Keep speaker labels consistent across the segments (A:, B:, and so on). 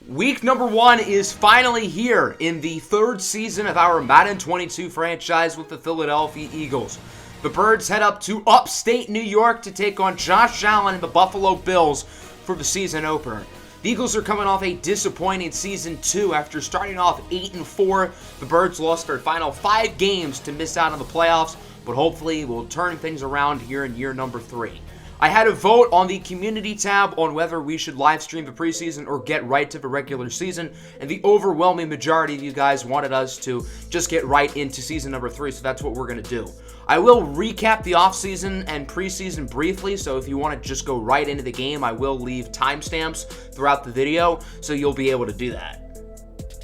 A: Week number 1 is finally here in the third season of our Madden 22 franchise with the Philadelphia Eagles. The Birds head up to upstate New York to take on Josh Allen and the Buffalo Bills for the season opener. The Eagles are coming off a disappointing Season 2 after starting off 8-4. The Birds lost their final 5 games to miss out on the playoffs, but hopefully we'll turn things around here in year number 3. I had a vote on the community tab on whether we should live stream the preseason or get right to the regular season, and the overwhelming majority of you guys wanted us to just get right into season number 3, so that's what we're going to do. I will recap the offseason and preseason briefly, so if you want to just go right into the game, I will leave timestamps throughout the video, so you'll be able to do that.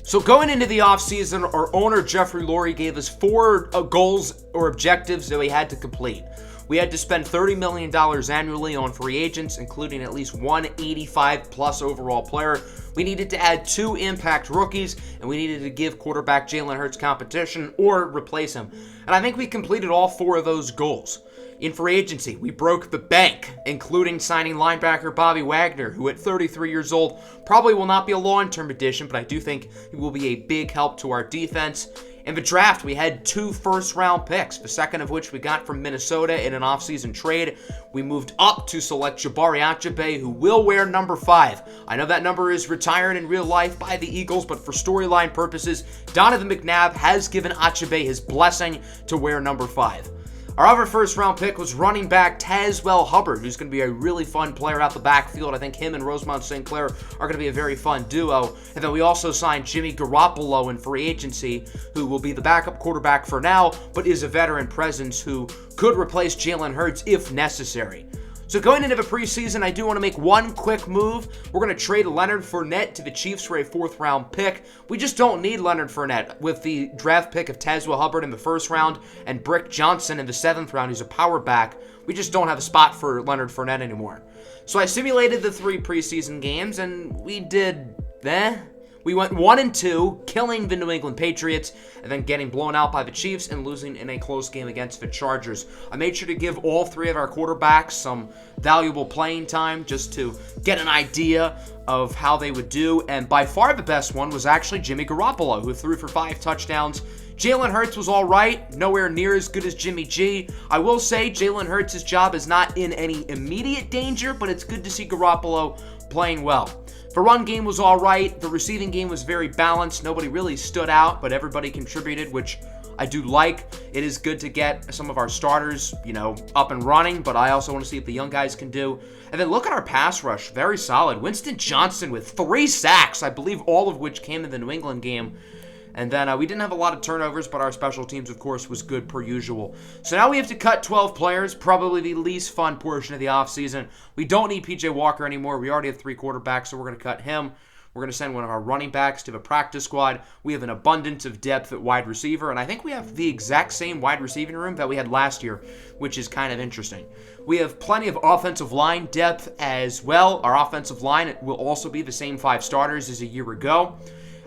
A: So going into the offseason, our owner Jeffrey Lurie gave us 4 goals or objectives that we had to complete. We had to spend $30 million annually on free agents, including at least one 85-plus overall player. We needed to add 2 impact rookies, and we needed to give quarterback Jalen Hurts competition or replace him. And I think we completed all 4 of those goals. In free agency, we broke the bank, including signing linebacker Bobby Wagner, who at 33 years old probably will not be a long-term addition, but I do think he will be a big help to our defense. In the draft, we had 2 first-round picks, the second of which we got from Minnesota in an offseason trade. We moved up to select Jabari Achabe, who will wear number 5. I know that number is retired in real life by the Eagles, but for storyline purposes, Donovan McNabb has given Achabe his blessing to wear number 5. Our other first-round pick was running back Tazwell Hubbard, who's going to be a really fun player out the backfield. I think him and Rosemont St. Clair are going to be a very fun duo. And then we also signed Jimmy Garoppolo in free agency, who will be the backup quarterback for now, but is a veteran presence who could replace Jalen Hurts if necessary. So going into the preseason, I do want to make one quick move. We're going to trade Leonard Fournette to the Chiefs for a 4th-round pick. We just don't need Leonard Fournette. With the draft pick of Tazwell Hubbard in the 1st round and Brick Johnson in the 7th round, who's a power back, we just don't have a spot for Leonard Fournette anymore. So I simulated the 3 preseason games, and we did We went 1-2, killing the New England Patriots, and then getting blown out by the Chiefs and losing in a close game against the Chargers. I made sure to give all 3 of our quarterbacks some valuable playing time just to get an idea of how they would do, and by far the best one was actually Jimmy Garoppolo, who threw for 5 touchdowns. Jalen Hurts was all right, nowhere near as good as Jimmy G. I will say Jalen Hurts' job is not in any immediate danger, but it's good to see Garoppolo playing well. The run game was all right. The receiving game was very balanced. Nobody really stood out, but everybody contributed, which I do like. It is good to get some of our starters, up and running, but I also want to see what the young guys can do. And then look at our pass rush. Very solid. Winston Johnson with 3 sacks, I believe all of which came in the New England game. And then we didn't have a lot of turnovers, but our special teams, of course, was good per usual. So now we have to cut 12 players, probably the least fun portion of the offseason. We don't need P.J. Walker anymore. We already have 3 quarterbacks, so we're going to cut him. We're going to send one of our running backs to the practice squad. We have an abundance of depth at wide receiver, and I think we have the exact same wide receiving room that we had last year, which is kind of interesting. We have plenty of offensive line depth as well. Our offensive line will also be the same 5 starters as a year ago.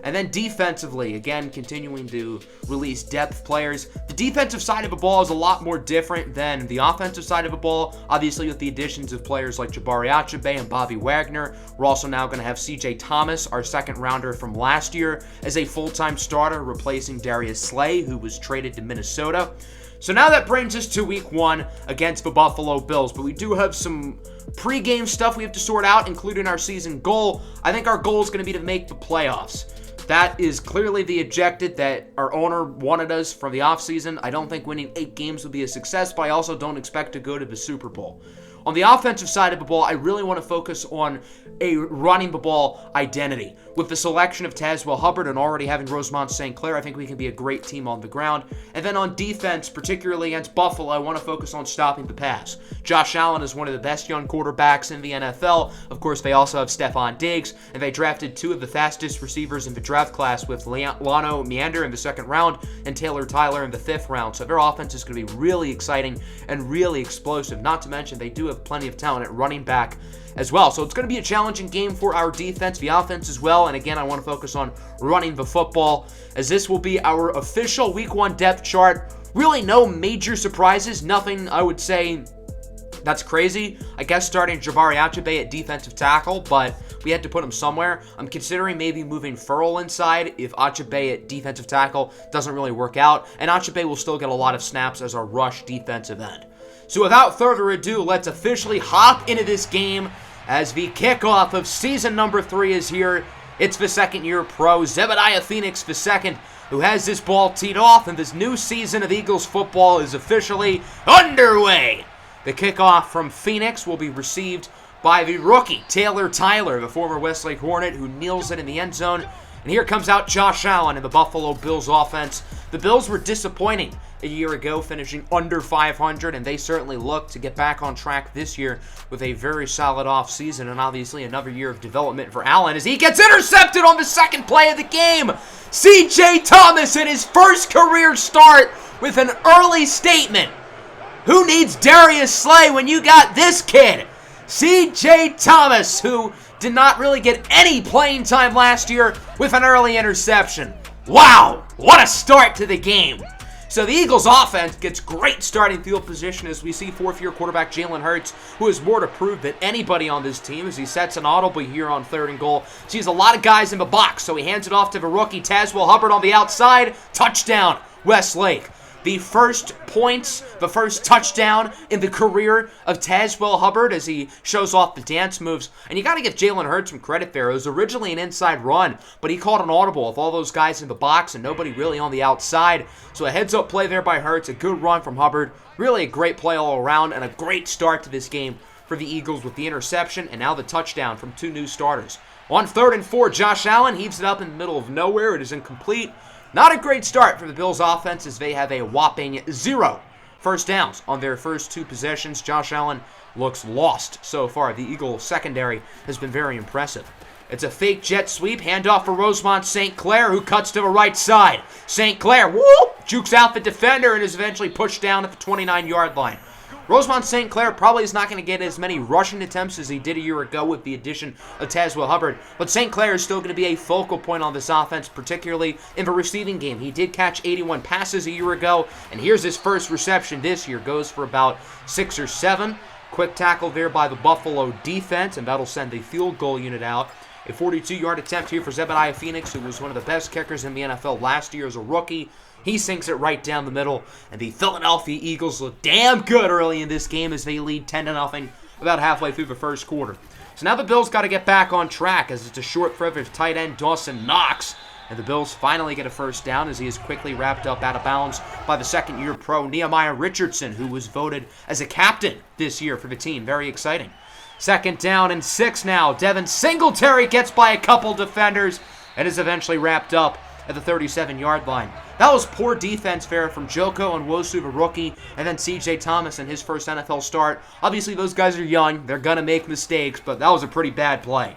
A: And then defensively, again, continuing to release depth players. The defensive side of the ball is a lot more different than the offensive side of the ball. Obviously, with the additions of players like Jabari Achabe and Bobby Wagner, we're also now going to have C.J. Thomas, our 2nd rounder from last year, as a full-time starter, replacing Darius Slay, who was traded to Minnesota. So now that brings us to week 1 against the Buffalo Bills, but we do have some pre-game stuff we have to sort out, including our season goal. I think our goal is going to be to make the playoffs. That is clearly the objective that our owner wanted us from the offseason. I don't think winning 8 games will be a success, but I also don't expect to go to the Super Bowl. On the offensive side of the ball, I really want to focus on a running the ball identity. With the selection of Tazwell Hubbard and already having Rosemont St. Clair, I think we can be a great team on the ground. And then on defense, particularly against Buffalo, I want to focus on stopping the pass. Josh Allen is one of the best young quarterbacks in the NFL. Of course, they also have Stephon Diggs, and they drafted 2 of the fastest receivers in the draft class with Lano Meander in the 2nd round and Taylor Tyler in the 5th round. So their offense is going to be really exciting and really explosive. Not to mention, they do have plenty of talent at running back as well. So it's going to be a challenging game for our defense, the offense as well. And again, I want to focus on running the football, as this will be our official week 1 depth chart. Really no major surprises. Nothing, I would say, that's crazy. I guess starting Jabari Achabe at defensive tackle, but We had to put him somewhere. I'm considering maybe moving Furl inside if Achabe at defensive tackle doesn't really work out, and Achabe will still get a lot of snaps as our rush defensive end. So without further ado, let's officially hop into this game as the kickoff of season number 3 is here. It's the second-year pro, Zebediah Phoenix II, who has this ball teed off, and this new season of Eagles football is officially underway. The kickoff from Phoenix will be received by the rookie, Taylor Tyler, the former Westlake Hornet, who kneels it in the end zone. And here comes out Josh Allen in the Buffalo Bills offense. The Bills were disappointing a year ago, finishing under 500, and they certainly look to get back on track this year with a very solid offseason, and obviously another year of development for Allen as he gets intercepted on the second play of the game. C.J. Thomas in his first career start with an early statement. Who needs Darius Slay when you got this kid? C.J. Thomas, who did not really get any playing time last year with an early interception. Wow, what a start to the game. So the Eagles offense gets great starting field position as we see fourth-year quarterback Jalen Hurts, who has more to prove than anybody on this team as he sets an audible here on 3rd and goal. Sees a lot of guys in the box, so he hands it off to the rookie Tazewell Hubbard on the outside. Touchdown, Westlake. The first points, the first touchdown in the career of Tazewell Hubbard as he shows off the dance moves. And you got to give Jalen Hurts some credit there. It was originally an inside run, but he caught an audible with all those guys in the box and nobody really on the outside. So a heads-up play there by Hurts, a good run from Hubbard. Really a great play all around and a great start to this game for the Eagles with the interception and now the touchdown from 2 new starters. On 3rd and 4, Josh Allen heaves it up in the middle of nowhere. It is incomplete. Not a great start for the Bills offense as they have a whopping 0 first downs on their first 2 possessions. Josh Allen looks lost so far. The Eagles secondary has been very impressive. It's a fake jet sweep, handoff for Rosemont St. Clair, who cuts to the right side. St. Clair, whoop, jukes out the defender and is eventually pushed down at the 29-yard line. Rosemont St. Clair probably is not going to get as many rushing attempts as he did a year ago with the addition of Tazewell Hubbard, but St. Clair is still going to be a focal point on this offense, particularly in the receiving game. He did catch 81 passes a year ago, and here's his first reception this year. Goes for about 6 or 7. Quick tackle there by the Buffalo defense, and that'll send the field goal unit out. A 42-yard attempt here for Zebediah Phoenix, who was one of the best kickers in the NFL last year as a rookie. He sinks it right down the middle, and the Philadelphia Eagles look damn good early in this game as they lead 10-0 about halfway through the first quarter. So now the Bills got to get back on track as it's a short throw to tight end Dawson Knox, and the Bills finally get a first down as he is quickly wrapped up out of bounds by the second-year pro Nehemiah Richardson, who was voted as a captain this year for the team. Very exciting. 2nd down and 6 now. Devin Singletary gets by a couple defenders and is eventually wrapped up at the 37-yard line. That was poor defense there from Joko and Wosu, the rookie, and then C.J. Thomas in his first NFL start. Obviously, those guys are young. They're going to make mistakes, but that was a pretty bad play.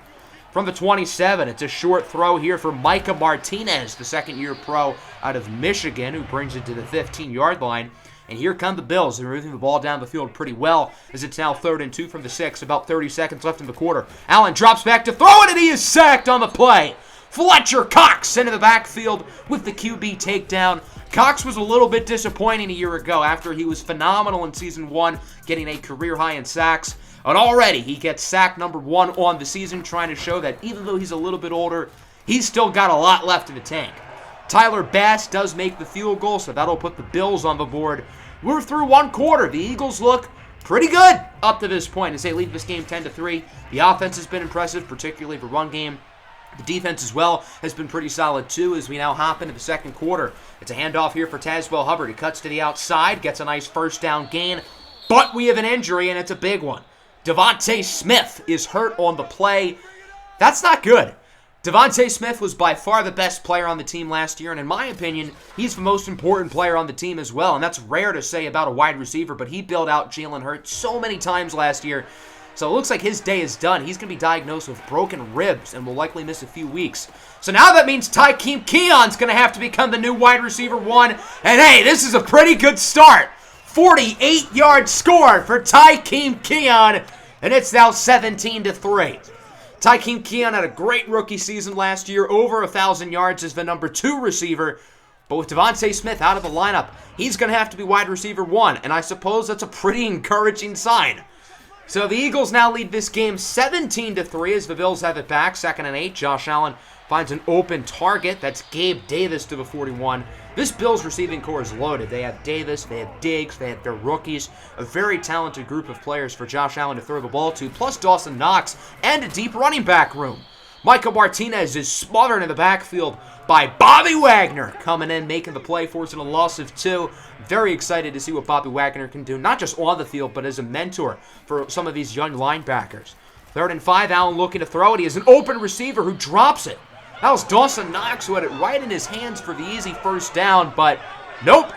A: From the 27, it's a short throw here for Micah Martinez, the second-year pro out of Michigan, who brings it to the 15-yard line. And here come the Bills. They're moving the ball down the field pretty well as it's now 3rd and 2 from the 6, about 30 seconds left in the quarter. Allen drops back to throw it, and he is sacked on the play. Fletcher Cox into the backfield with the QB takedown. Cox was a little bit disappointing a year ago after he was phenomenal in Season 1, getting a career high in sacks. And already he gets sack number 1 on the season, trying to show that even though he's a little bit older, he's still got a lot left in the tank. Tyler Bass does make the field goal, so that'll put the Bills on the board. We're through 1 quarter. The Eagles look pretty good up to this point as they lead this game 10-3. The offense has been impressive, particularly the run game. The defense as well has been pretty solid too as we now hop into the second quarter. It's a handoff here for Tazewell Hubbard. He cuts to the outside, gets a nice first down gain, but we have an injury and it's a big one. Devontae Smith is hurt on the play. That's not good. Devontae Smith was by far the best player on the team last year, and in my opinion, he's the most important player on the team as well, and that's rare to say about a wide receiver, but he bailed out Jalen Hurts so many times last year. So it looks like his day is done. He's going to be diagnosed with broken ribs and will likely miss a few weeks. So now that means Tykeem Keon's going to have to become the new wide receiver 1. And hey, this is a pretty good start. 48-yard score for Tykeem Keon. And it's now 17-3. Tykeem Keon had a great rookie season last year. Over 1,000 yards as the number 2 receiver. But with Devontae Smith out of the lineup, he's going to have to be wide receiver 1. And I suppose that's a pretty encouraging sign. So the Eagles now lead this game 17-3 as the Bills have it back. 2nd and 8. Josh Allen finds an open target. That's Gabe Davis to the 41. This Bills receiving core is loaded. They have Davis, they have Diggs, they have their rookies. A very talented group of players for Josh Allen to throw the ball to, plus Dawson Knox and a deep running back room. Micah Martinez is smothered in the backfield by Bobby Wagner, coming in, making the play, forcing a loss of 2. Very excited to see what Bobby Wagner can do, not just on the field, but as a mentor for some of these young linebackers. 3rd and 5, Allen looking to throw it. He has an open receiver who drops it. That was Dawson Knox who had it right in his hands for the easy first down, but nope.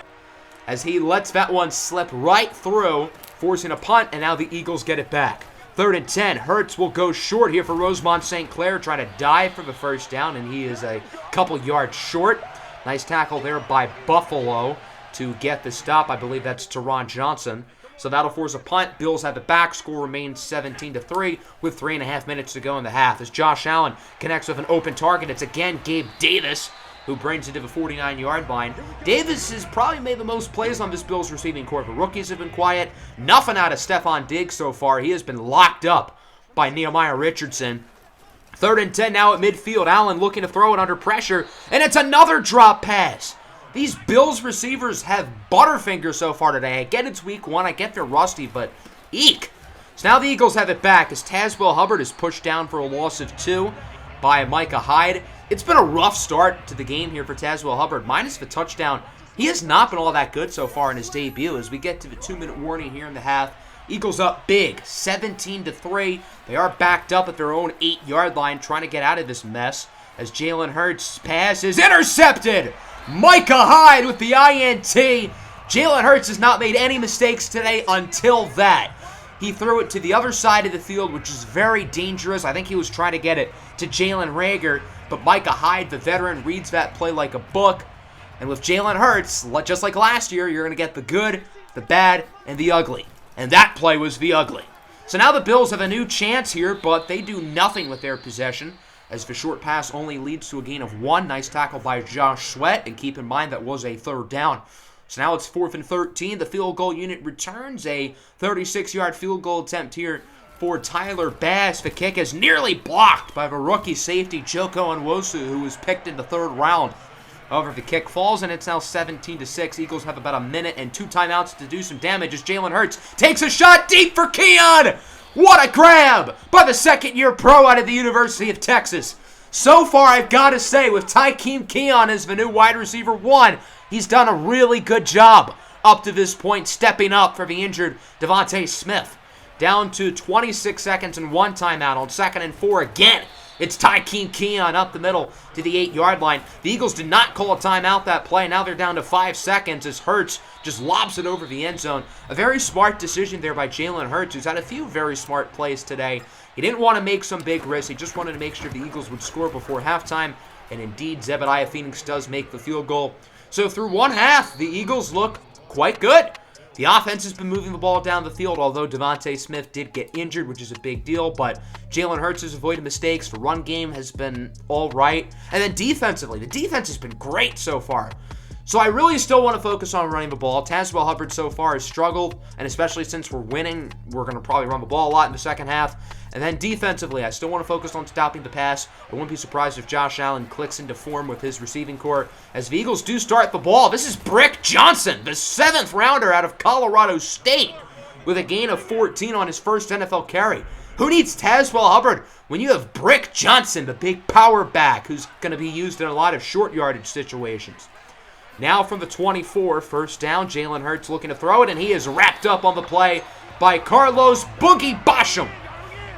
A: As he lets that one slip right through, forcing a punt, and now the Eagles get it back. 3rd and 10, Hurts will go short here for Rosemont St. Clair, trying to dive for the first down, and he is a couple yards short. Nice tackle there by Buffalo to get the stop. I believe that's Teron Johnson. So that'll force a punt. Bills have the back. Score remains 17-3 with 3.5 minutes to go in the half. As Josh Allen connects with an open target, it's again Gabe Davis who brings it to the 49-yard line. Davis has probably made the most plays on this Bills receiving corps. The rookies have been quiet. Nothing out of Stephon Diggs so far. He has been locked up by Nehemiah Richardson. 3rd and 10 now at midfield. Allen looking to throw it under pressure, and it's another drop pass. These Bills receivers have butterfingers so far today. I get it's week 1. I get they're rusty, but eek. So now the Eagles have it back as Tazewell Hubbard is pushed down for a loss of 2 by Micah Hyde. It's been a rough start to the game here for Tazewell Hubbard. Minus the touchdown, he has not been all that good so far in his debut. As we get to the 2-minute warning here in the half, Eagles up big, 17-3. They are backed up at their own 8-yard line, trying to get out of this mess. As Jalen Hurts' pass is intercepted. Micah Hyde with the INT. Jalen Hurts has not made any mistakes today until that. He threw it to the other side of the field, which is very dangerous. I think he was trying to get it to Jalen Reagor, but Micah Hyde, the veteran, reads that play like a book. And with Jalen Hurts, just like last year, you're going to get the good, the bad, and the ugly. And that play was the ugly. So now the Bills have a new chance here, but they do nothing with their possession, as the short pass only leads to a gain of 1. Nice tackle by Josh Sweat, and keep in mind that was a 3rd down. So now it's 4th and 13. The field goal unit returns a 36-yard field goal attempt here for Tyler Bass. The kick is nearly blocked by the rookie safety Joko Nwosu, who was picked in the 3rd round. However, the kick falls, and it's now 17-6. Eagles have about a minute and 2 timeouts to do some damage as Jalen Hurts takes a shot deep for Keon. What a grab by the 2nd-year pro out of the University of Texas. So far, I've got to say, with Tykeem Keon as the new wide receiver 1, he's done a really good job up to this point, stepping up for the injured Devontae Smith. Down to 26 seconds and 1 timeout on 2nd and 4 again. It's Tykeem Keon up the middle to the 8-yard line. The Eagles did not call a timeout that play. Now they're down to 5 seconds as Hurts just lobs it over the end zone. A very smart decision there by Jalen Hurts, who's had a few very smart plays today. He didn't want to make some big risks. He just wanted to make sure the Eagles would score before halftime. And indeed, Zebediah Phoenix does make the field goal. So through one half, the Eagles look quite good. The offense has been moving the ball down the field, although Devontae Smith did get injured, which is a big deal. But Jalen Hurts has avoided mistakes. The run game has been all right. And then defensively, the defense has been great so far. So I really still want to focus on running the ball. Tazewell Hubbard so far has struggled, and especially since we're winning, we're going to probably run the ball a lot in the second half. And then defensively, I still want to focus on stopping the pass. I wouldn't be surprised if Josh Allen clicks into form with his receiving core. As the Eagles do start the ball, this is Brick Johnson, the 7th rounder out of Colorado State, with a gain of 14 on his first NFL carry. Who needs Tazewell Hubbard when you have Brick Johnson, the big power back, who's going to be used in a lot of short yardage situations? Now from the 24, first down, Jalen Hurts looking to throw it, and he is wrapped up on the play by Carlos Boogie Basham,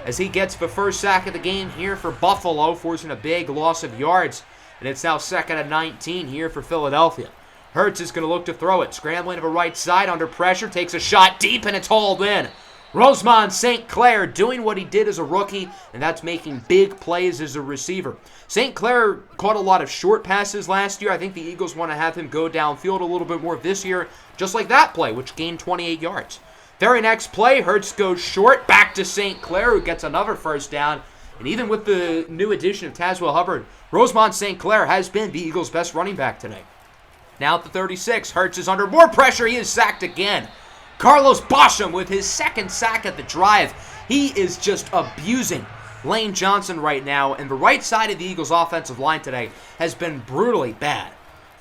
A: as he gets the first sack of the game here for Buffalo, forcing a big loss of yards. And it's now 2nd and 19 here for Philadelphia. Hurts is going to look to throw it, scrambling to the right side under pressure, takes a shot deep, and it's hauled in. Rosemont St. Clair doing what he did as a rookie, and that's making big plays as a receiver. St. Clair caught a lot of short passes last year. I think the Eagles want to have him go downfield a little bit more this year, just like that play, which gained 28 yards. Very next play, Hurts goes short, back to St. Clair, who gets another first down. And even with the new addition of Tazewell Hubbard, Rosemont St. Clair has been the Eagles' best running back today. Now at the 36, Hurts is under more pressure. He is sacked again. Carlos Basham with his second sack at the drive. He is just abusing Lane Johnson right now, and the right side of the Eagles' offensive line today has been brutally bad.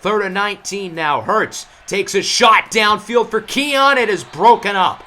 A: 3rd and 19 now. Hurts takes a shot downfield for Keon. It is broken up.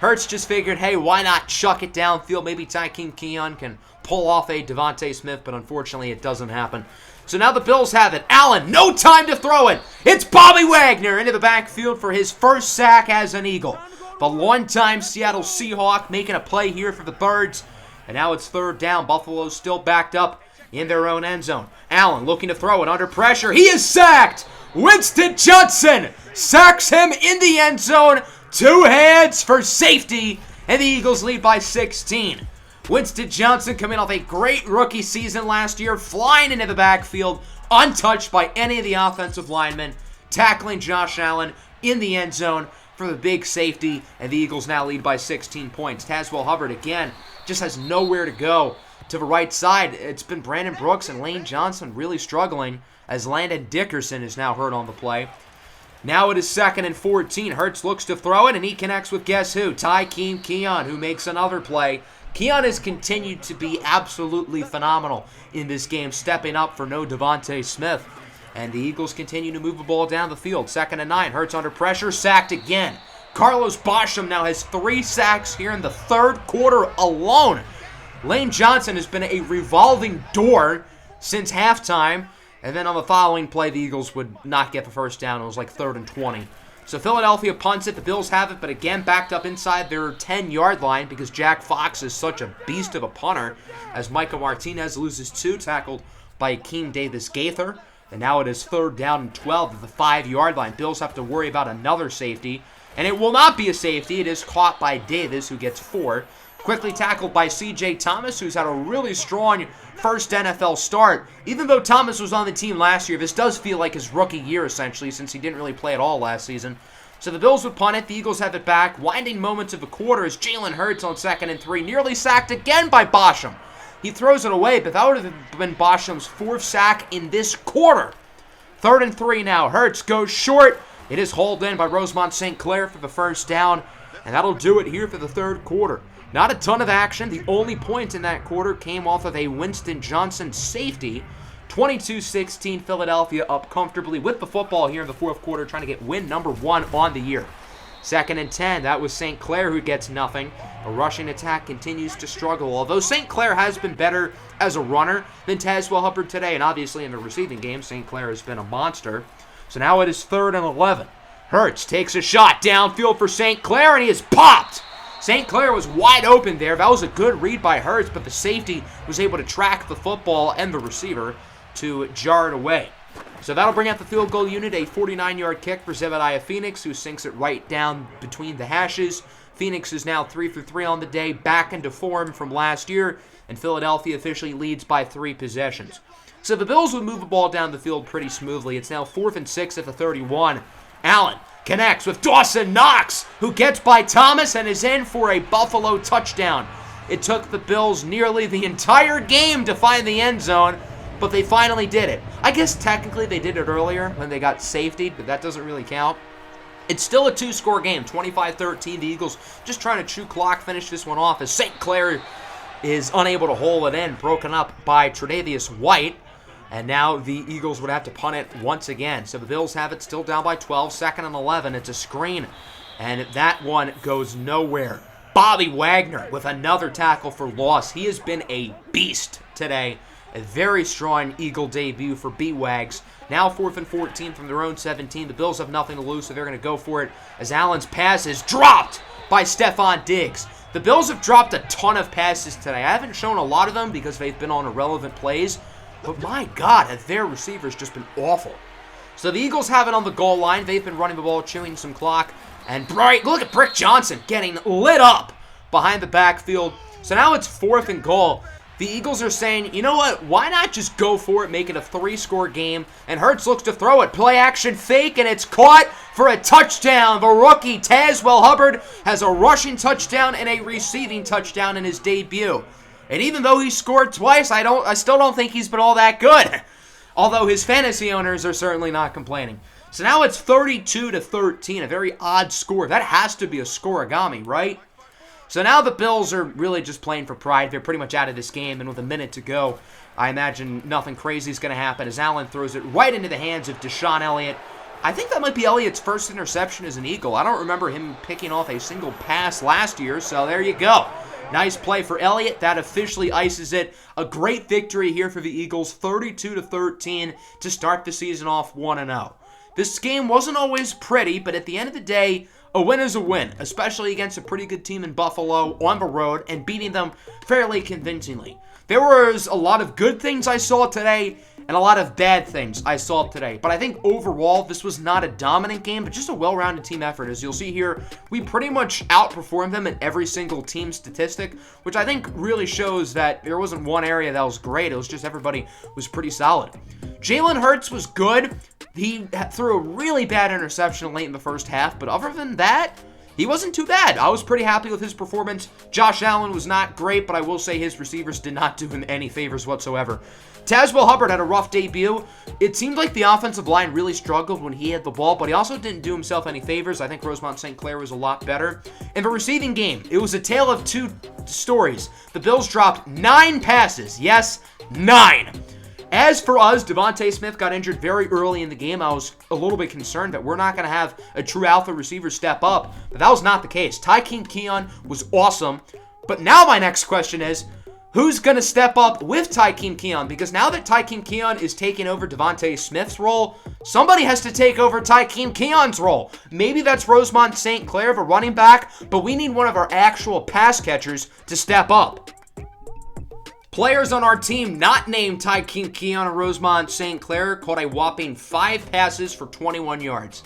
A: Hurts just figured, hey, why not chuck it downfield? Maybe Tykeem Keon can pull off a Devontae Smith, but unfortunately it doesn't happen. So now the Bills have it. Allen, no time to throw it. It's Bobby Wagner into the backfield for his first sack as an Eagle. The one-time Seattle Seahawk making a play here for the Birds. And now it's 3rd down. Buffalo's still backed up in their own end zone. Allen looking to throw it under pressure. He is sacked. Winston Johnson sacks him in the end zone. 2 hands for safety, and the Eagles lead by 16. Winston Johnson coming off a great rookie season last year, flying into the backfield, untouched by any of the offensive linemen, tackling Josh Allen in the end zone for the big safety, and the Eagles now lead by 16 points. Tazewell Hubbard, again, just has nowhere to go to the right side. It's been Brandon Brooks and Lane Johnson really struggling, as Landon Dickerson is now hurt on the play. Now it is 2nd and 14. Hurts looks to throw it, and he connects with guess who? Tykeem Keon, who makes another play. Keon has continued to be absolutely phenomenal in this game, stepping up for no Devontae Smith. And the Eagles continue to move the ball down the field. 2nd and 9. Hurts under pressure, sacked again. Carlos Basham now has 3 sacks here in the 3rd quarter alone. Lane Johnson has been a revolving door since halftime. And then on the following play, the Eagles would not get the first down. It was like 3rd and 20. So Philadelphia punts it. The Bills have it, but again backed up inside their 10-yard line because Jack Fox is such a beast of a punter, as Micah Martinez loses 2, tackled by Akeem Davis-Gaither. And now it is 3rd down and 12 at the 5-yard line. Bills have to worry about another safety, and it will not be a safety. It is caught by Davis, who gets 4. Quickly tackled by C.J. Thomas, who's had a really strong first NFL start. Even though Thomas was on the team last year, this does feel like his rookie year, essentially, since he didn't really play at all last season. So the Bills would punt it. The Eagles have it back. Winding moments of the quarter as Jalen Hurts on 2nd and 3, nearly sacked again by Basham. He throws it away, but that would have been Basham's 4th sack in this quarter. 3rd and 3 now. Hurts goes short. It is hauled in by Rosemont St. Clair for the first down, and that'll do it here for the 3rd quarter. Not a ton of action. The only point in that quarter came off of a Winston Johnson safety. 22-16, Philadelphia up comfortably with the football here in the 4th quarter, trying to get win number 1 on the year. 2nd and 10, that was St. Clair who gets nothing. A rushing attack continues to struggle, although St. Clair has been better as a runner than Tazewell Hubbard today, and obviously in the receiving game, St. Clair has been a monster. So now it is 3rd and 11. Hurts takes a shot downfield for St. Clair, and he is popped. St. Clair was wide open there. That was a good read by Hurts, but the safety was able to track the football and the receiver to jar it away. So that'll bring out the field goal unit, a 49-yard kick for Zebediah Phoenix, who sinks it right down between the hashes. Phoenix is now 3 for 3 on the day, back into form from last year, and Philadelphia officially leads by 3 possessions. So the Bills would move the ball down the field pretty smoothly. It's now 4th and 6 at the 31. Allen connects with Dawson Knox, who gets by Thomas and is in for a Buffalo touchdown. It took the Bills nearly the entire game to find the end zone, but they finally did it. I guess technically they did it earlier when they got safetied, but that doesn't really count. It's still a 2-score game, 25-13. The Eagles just trying to chew clock, finish this one off as St. Clair is unable to hold it in, broken up by Tre'Davious White. And now the Eagles would have to punt it once again. So the Bills have it still down by 12, 2nd and 11. It's a screen, and that one goes nowhere. Bobby Wagner with another tackle for loss. He has been a beast today. A very strong Eagle debut for B-Wags. Now 4th and 14 from their own 17. The Bills have nothing to lose, so they're going to go for it as Allen's pass is dropped by Stephon Diggs. The Bills have dropped a ton of passes today. I haven't shown a lot of them because they've been on irrelevant plays. But my God, have their receivers just been awful. So the Eagles have it on the goal line. They've been running the ball, chewing some clock. And look at Brick Johnson getting lit up behind the backfield. So now it's 4th and goal. The Eagles are saying, you know what, why not just go for it, make it a 3-score game, and Hurts looks to throw it. Play action fake, and it's caught for a touchdown. The rookie, Tazewell Hubbard, has a rushing touchdown and a receiving touchdown in his debut. And even though he scored twice, I still don't think he's been all that good. Although his fantasy owners are certainly not complaining. So now it's 32-13, a very odd score. That has to be a scoregami, right? So now the Bills are really just playing for pride. They're pretty much out of this game, and with a minute to go, I imagine nothing crazy is going to happen as Allen throws it right into the hands of Deshaun Elliott. I think that might be Elliott's first interception as an Eagle. I don't remember him picking off a single pass last year, so there you go. Nice play for Elliott. That officially ices it. A great victory here for the Eagles, 32-13 to start the season off 1-0. This game wasn't always pretty, but at the end of the day, a win is a win, especially against a pretty good team in Buffalo on the road and beating them fairly convincingly. There was a lot of good things I saw today and a lot of bad things I saw today. But I think overall, this was not a dominant game, but just a well-rounded team effort. As you'll see here, we pretty much outperformed them in every single team statistic, which I think really shows that there wasn't one area that was great. It was just everybody was pretty solid. Jalen Hurts was good. He threw a really bad interception late in the first half, but other than that, he wasn't too bad. I was pretty happy with his performance. Josh Allen was not great, but I will say his receivers did not do him any favors whatsoever. Tazewell Hubbard had a rough debut. It seemed like the offensive line really struggled when he had the ball, but he also didn't do himself any favors. I think Rosemont St. Clair was a lot better. In the receiving game, it was a tale of two stories. The Bills dropped 9 passes. Yes, 9. As for us, Devontae Smith got injured very early in the game. I was a little bit concerned that we're not going to have a true alpha receiver step up, but that was not the case. Tykeem Keon was awesome, but now my next question is, who's going to step up with Tykeem Keon? Because now that Tykeem Keon is taking over Devontae Smith's role, somebody has to take over Tykeem Keon's role. Maybe that's Rosemont St. Clair, the running back, but we need one of our actual pass catchers to step up. Players on our team not named Tykeem Keon or Rosemont St. Clair caught a whopping 5 passes for 21 yards.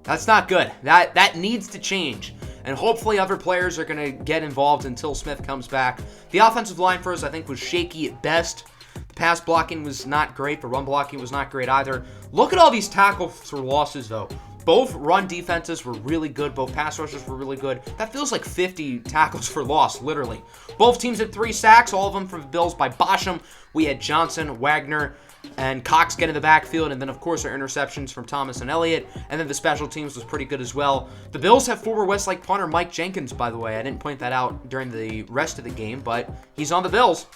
A: That's not good. That needs to change. And hopefully other players are going to get involved until Smith comes back. The offensive line for us, I think, was shaky at best. The pass blocking was not great. The run blocking was not great either. Look at all these tackles for losses, though. Both run defenses were really good. Both pass rushers were really good. That feels like 50 tackles for loss, literally. Both teams had 3 sacks, all of them from the Bills by Bosham. We had Johnson, Wagner, and Cox get in the backfield, and then, of course, our interceptions from Thomas and Elliott, and then the special teams was pretty good as well. The Bills have former Westlake punter Mike Jenkins, by the way. I didn't point that out during the rest of the game, but he's on the Bills.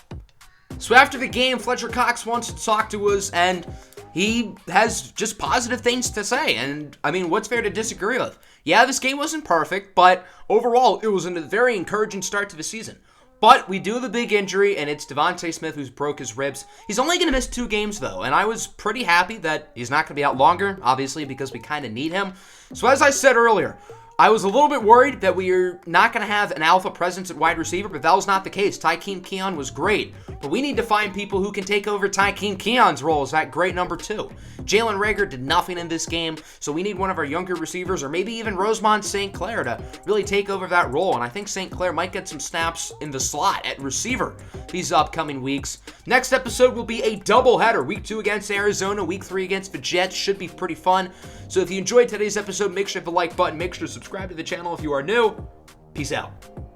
A: So after the game, Fletcher Cox wants to talk to us, and he has just positive things to say, and, I mean, what's fair to disagree with? Yeah, this game wasn't perfect, but overall, it was a very encouraging start to the season. But we do have a big injury, and it's Devontae Smith who's broke his ribs. He's only going to miss 2 games, though, and I was pretty happy that he's not going to be out longer, obviously, because we kind of need him. So as I said earlier, I was a little bit worried that we are not going to have an alpha presence at wide receiver, but that was not the case. Tykeem Keon was great, but we need to find people who can take over Tykeem Keon's role as that great number 2. Jalen Reagor did nothing in this game, so we need one of our younger receivers, or maybe even Rosemont St. Clair, to really take over that role, and I think St. Clair might get some snaps in the slot at receiver these upcoming weeks. Next episode will be a doubleheader. Week 2 against Arizona, Week 3 against the Jets. Should be pretty fun. So if you enjoyed today's episode, make sure to hit the like button, make sure to subscribe to the channel if you are new. Peace out.